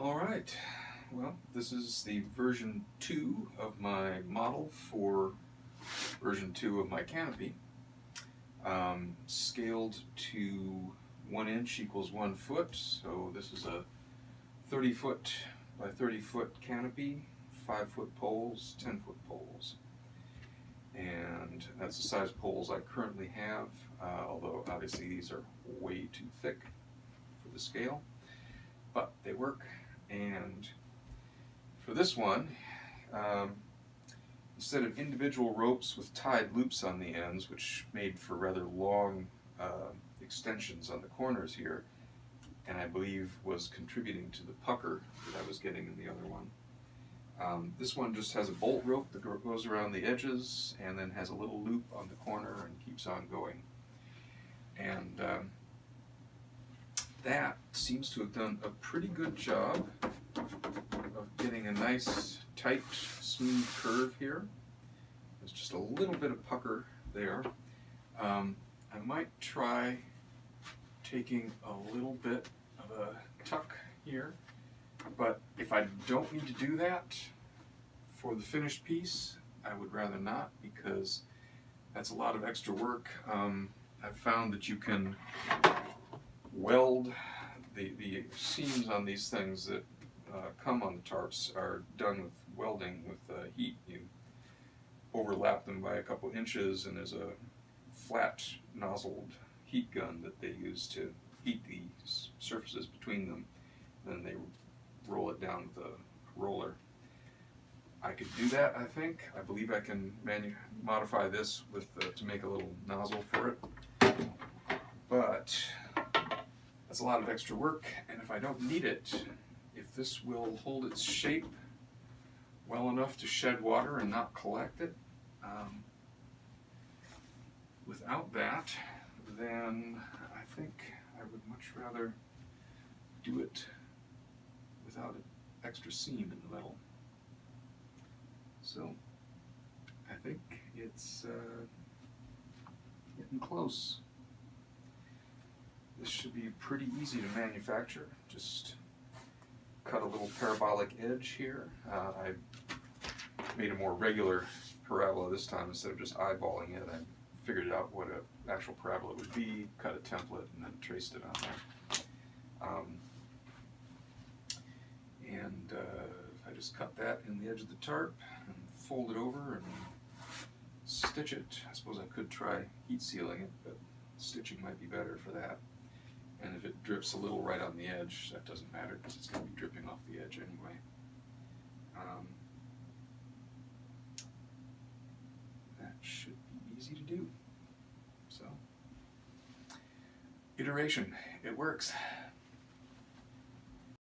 All right, well, this is the version 2 of my model for version 2 of my canopy. Scaled to 1 inch equals 1 foot, so this is a 30 foot by 30 foot canopy, 5 foot poles, 10 foot poles. And that's the size poles I currently have, although obviously these are way too thick for the scale, but they work. And for this one, instead of individual ropes with tied loops on the ends, which made for rather long extensions on the corners here, and I believe was contributing to the pucker that I was getting in the other one, this one just has a bolt rope that goes around the edges and then has a little loop on the corner and keeps on going. And that seems to have done a pretty good job of getting a nice, tight, smooth curve here. There's just a little bit of pucker there. I might try taking a little bit of a tuck here, but if I don't need to do that for the finished piece, I would rather not, because that's a lot of extra work. I've found that you can weld the seams on these things that come on the tarps are done with welding with heat. You overlap them by a couple inches, and there's a flat nozzled heat gun that they use to heat the surfaces between them. Then they roll it down with a roller. I could do that, I think. I believe I can modify this with to make a little nozzle for it. But that's a lot of extra work, and if I don't need it, if this will hold its shape well enough to shed water and not collect it, without that, then I think I would much rather do it without an extra seam in the middle. So I think it's getting close. This should be pretty easy to manufacture. Just cut a little parabolic edge here. I made a more regular parabola this time instead of just eyeballing it. I figured out what an actual parabola would be, cut a template, and then traced it on there. I just cut that in the edge of the tarp and fold it over and stitch it. I suppose I could try heat sealing it, but stitching might be better for that. And if it drips a little right on the edge, that doesn't matter because it's going to be dripping off the edge anyway. That should be easy to do. So, iteration, it works.